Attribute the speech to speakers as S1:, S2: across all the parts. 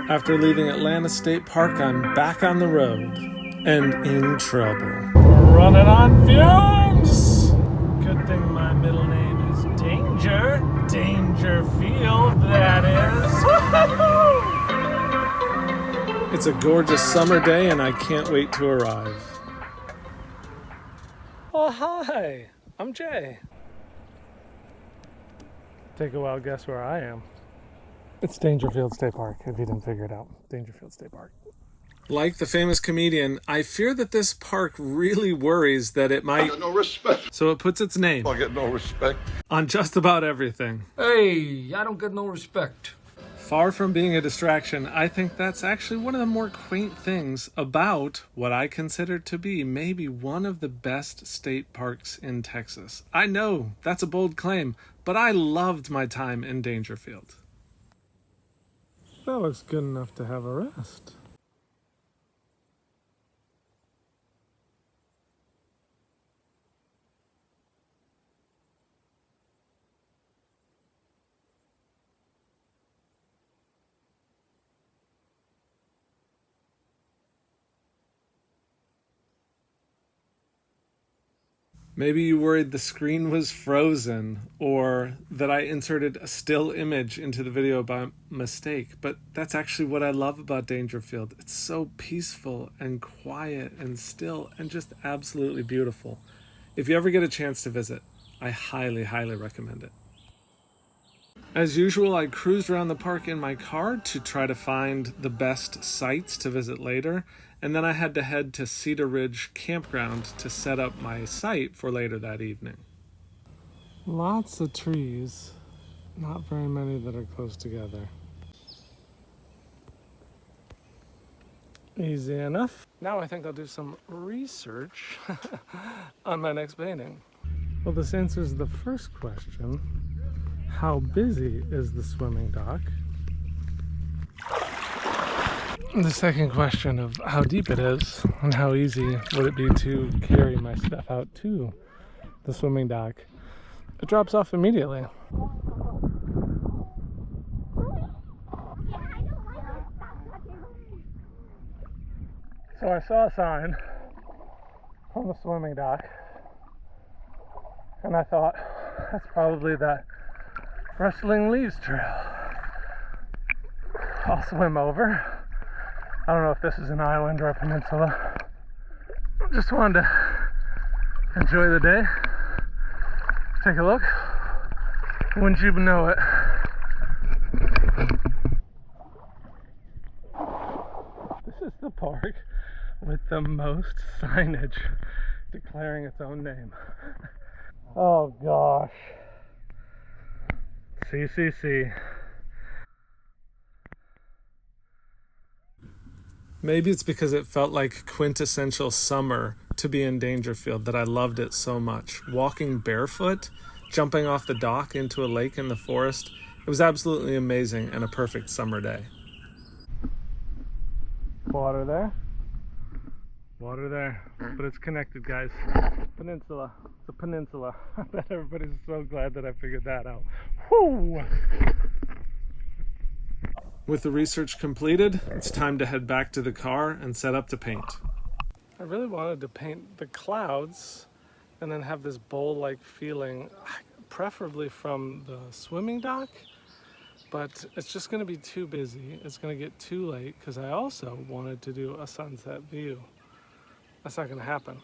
S1: After leaving Atlanta State Park, I'm back on the road and in trouble. Running on fumes! Good thing my middle name is Danger. Daingerfield, that is. It's a gorgeous summer day and I can't wait to arrive. Oh, hi! I'm Jay. Take a wild guess where I am. It's Daingerfield State Park, if you didn't figure it out. Daingerfield State Park. Like the famous comedian, I fear that this park really worries that it might... I get no respect. So it puts its name... I get no respect. ...on just about everything.
S2: Hey, I don't get no respect.
S1: Far from being a distraction, I think that's actually one of the more quaint things about what I consider to be maybe one of the best state parks in Texas. I know, that's a bold claim, but I loved my time in Daingerfield. That looks good enough to have a rest. Maybe you worried the screen was frozen or that I inserted a still image into the video by mistake, but that's actually what I love about Daingerfield. It's so peaceful and quiet and still and just absolutely beautiful. If you ever get a chance to visit, I highly, highly recommend it. As usual, I cruised around the park in my car to try to find the best sites to visit later, and then I had to head to Cedar Ridge Campground to set up my site for later that evening. Lots of trees, not very many that are close together. Easy enough. Now I think I'll do some research on my next painting. Well, this answers the first question. How busy is the swimming dock? The second question of how deep it is and how easy would it be to carry my stuff out to the swimming dock. It drops off immediately. So I saw a sign on the swimming dock and I thought, that's probably that Rustling Leaves Trail. I'll swim over. I don't know if this is an island or a peninsula. Just wanted to enjoy the day. Take a look. Wouldn't you know it? This is the park with the most signage declaring its own name. Oh gosh. CCC. Maybe it's because it felt like quintessential summer to be in Daingerfield that I loved it so much. Walking barefoot, jumping off the dock into a lake in the forest, it was absolutely amazing and a perfect summer day. Water there. Water there. But it's connected, guys. Peninsula. It's a peninsula. I bet everybody's so glad that I figured that out. Whoo! With the research completed, it's time to head back to the car and set up to paint. I really wanted to paint the clouds and then have this bowl-like feeling, preferably from the swimming dock, but it's just going to be too busy. It's going to get too late because I also wanted to do a sunset view. That's not going to happen.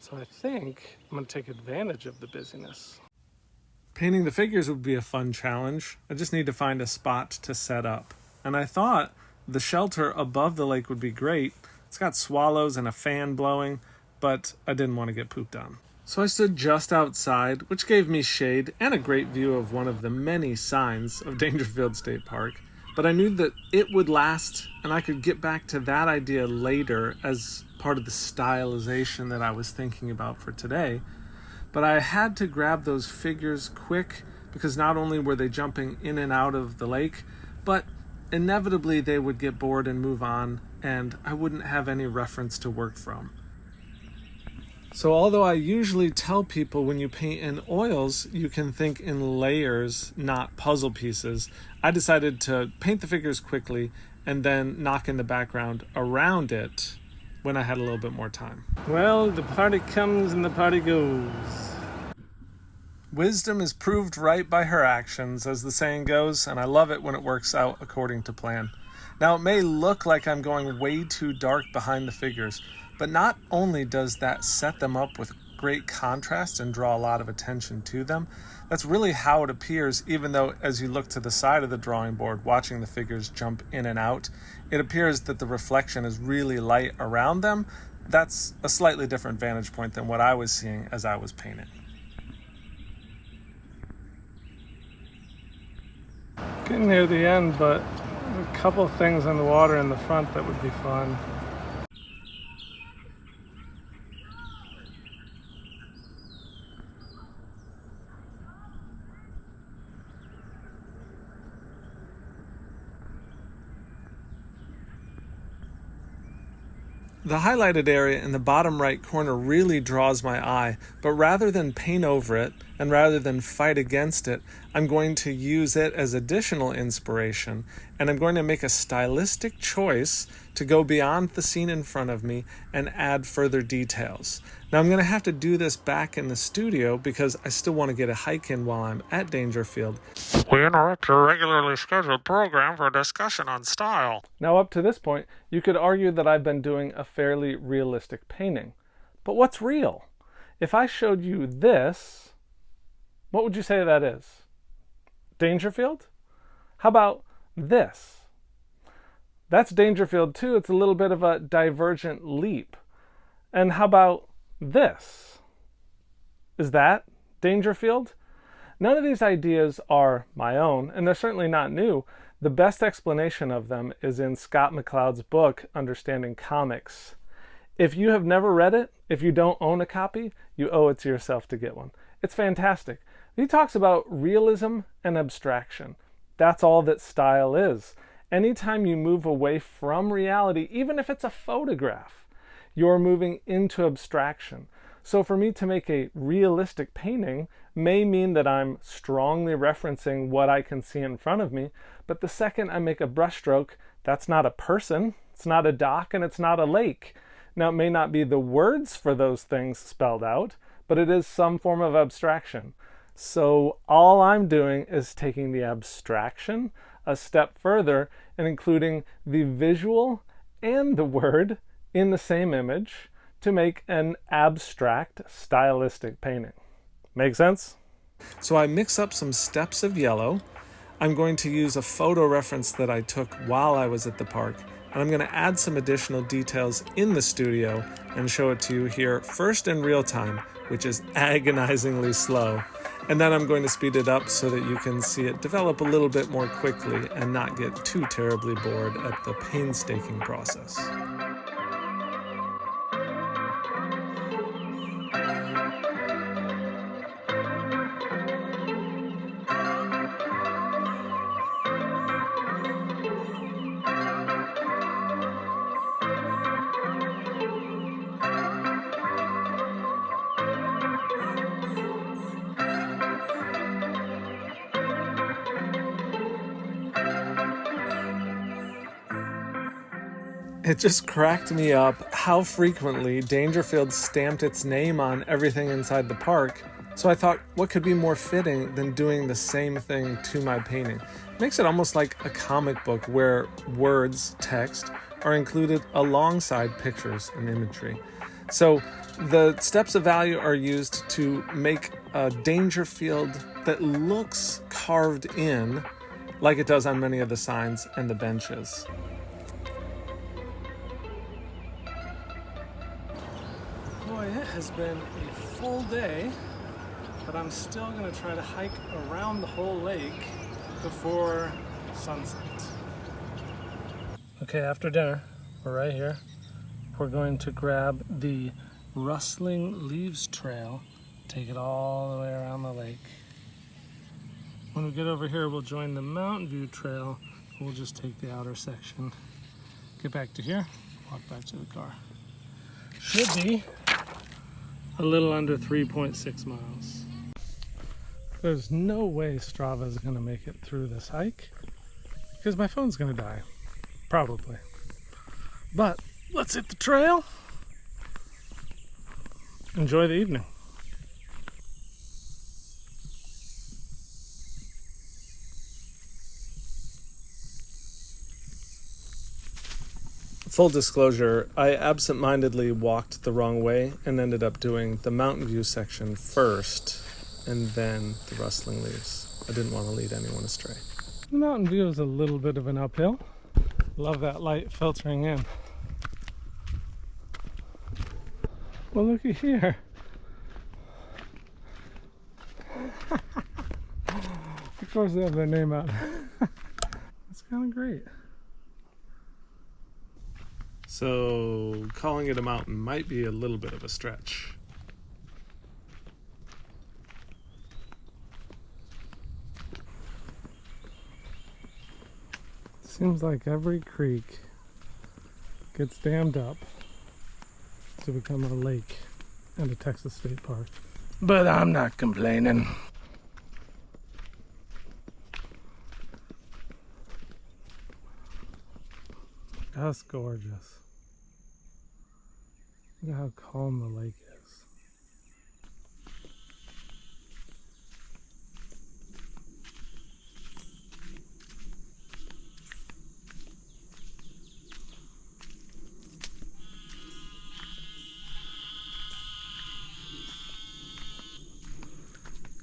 S1: So I think I'm going to take advantage of the busyness. Painting the figures would be a fun challenge. I just need to find a spot to set up. And I thought the shelter above the lake would be great. It's got swallows and a fan blowing, but I didn't want to get pooped on. So I stood just outside, which gave me shade and a great view of one of the many signs of Daingerfield State Park. But I knew that it would last, and I could get back to that idea later as part of the stylization that I was thinking about for today. But I had to grab those figures quick because not only were they jumping in and out of the lake, but inevitably they would get bored and move on, and I wouldn't have any reference to work from. So although I usually tell people when you paint in oils, you can think in layers, not puzzle pieces, I decided to paint the figures quickly and then knock in the background around it when I had a little bit more time. Well, the party comes and the party goes. Wisdom is proved right by her actions, as the saying goes, and I love it when it works out according to plan. Now, it may look like I'm going way too dark behind the figures, but not only does that set them up with great contrast and draw a lot of attention to them, that's really how it appears, even though as you look to the side of the drawing board, watching the figures jump in and out, it appears that the reflection is really light around them. That's a slightly different vantage point than what I was seeing as I was painting. Getting near the end, but a couple of things in the water in the front that would be fun. The highlighted area in the bottom right corner really draws my eye, but rather than paint over it and rather than fight against it, I'm going to use it as additional inspiration, and I'm going to make a stylistic choice to go beyond the scene in front of me and add further details. Now I'm going to have to do this back in the studio because I still want to get a hike in while I'm at Daingerfield. We interrupt your regularly scheduled program for a discussion on style. Now up to this point, you could argue that I've been doing a fairly realistic painting. But what's real? If I showed you this, what would you say that is? Daingerfield? How about this? That's Daingerfield too. It's a little bit of a divergent leap. And how about this? Is that Daingerfield? None of these ideas are my own, and they're certainly not new. The best explanation of them is in Scott McCloud's book, Understanding Comics. If you have never read it, if you don't own a copy, you owe it to yourself to get one. It's fantastic. He talks about realism and abstraction. That's all that style is. Anytime you move away from reality, even if it's a photograph, you're moving into abstraction. So for me to make a realistic painting may mean that I'm strongly referencing what I can see in front of me, but the second I make a brushstroke, that's not a person, it's not a dock, and it's not a lake. Now, it may not be the words for those things spelled out, but it is some form of abstraction. So all I'm doing is taking the abstraction a step further and including the visual and the word in the same image to make an abstract stylistic painting. Make sense? So I mix up some steps of yellow. I'm going to use a photo reference that I took while I was at the park, and I'm going to add some additional details in the studio and show it to you here first in real time, which is agonizingly slow. And then I'm going to speed it up so that you can see it develop a little bit more quickly and not get too terribly bored at the painstaking process. It just cracked me up how frequently Daingerfield stamped its name on everything inside the park. So I thought, what could be more fitting than doing the same thing to my painting? It makes it almost like a comic book where words, text, are included alongside pictures and imagery. So the steps of value are used to make a Daingerfield that looks carved in like it does on many of the signs and the benches. Boy, it has been a full day, but I'm still going to try to hike around the whole lake before sunset. Okay, after dinner, we're right here. We're going to grab the Rustling Leaves Trail, take it all the way around the lake. When we get over here, we'll join the Mountain View Trail. We'll just take the outer section, get back to here, walk back to the car. Should be a little under 3.6 miles. There's no way Strava is going to make it through this hike because my phone's going to die. Probably. But let's hit the trail. Enjoy the evening. Full disclosure, I absent-mindedly walked the wrong way and ended up doing the Mountain View section first and then the rustling leaves. I didn't want to lead anyone astray. The Mountain View is a little bit of an uphill. Love that light filtering in. Well, looky here. Of course they have their name out. That's kind of great. So calling it a mountain might be a little bit of a stretch. Seems like every creek gets dammed up to become a lake and a Texas state park. But I'm not complaining. That's gorgeous. Look at how calm the lake is.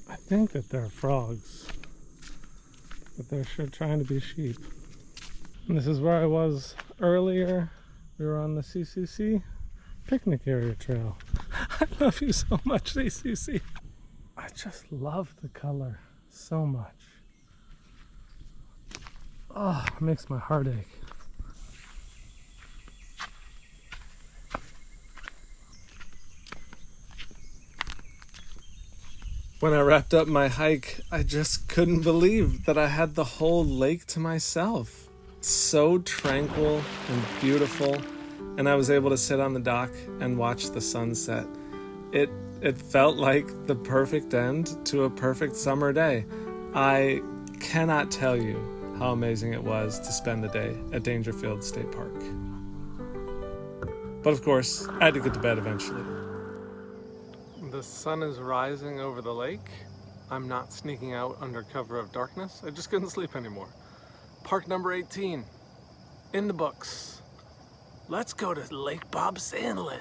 S1: I think that they're frogs, but they're sure trying to be sheep. And this is where I was earlier. We were on the CCC picnic area trail. I love you so much, CCC. I just love the color so much. Oh, it makes my heart ache. When I wrapped up my hike, I just couldn't believe that I had the whole lake to myself. So tranquil and beautiful, and I was able to sit on the dock and watch the sunset. It felt like the perfect end to a perfect summer day. I cannot tell you how amazing it was to spend the day at Daingerfield State Park. But of course, I had to get to bed eventually. The sun is rising over the lake. I'm not sneaking out under cover of darkness. I just couldn't sleep anymore. Park number 18, in the books. Let's go to Lake Bob Sandlin.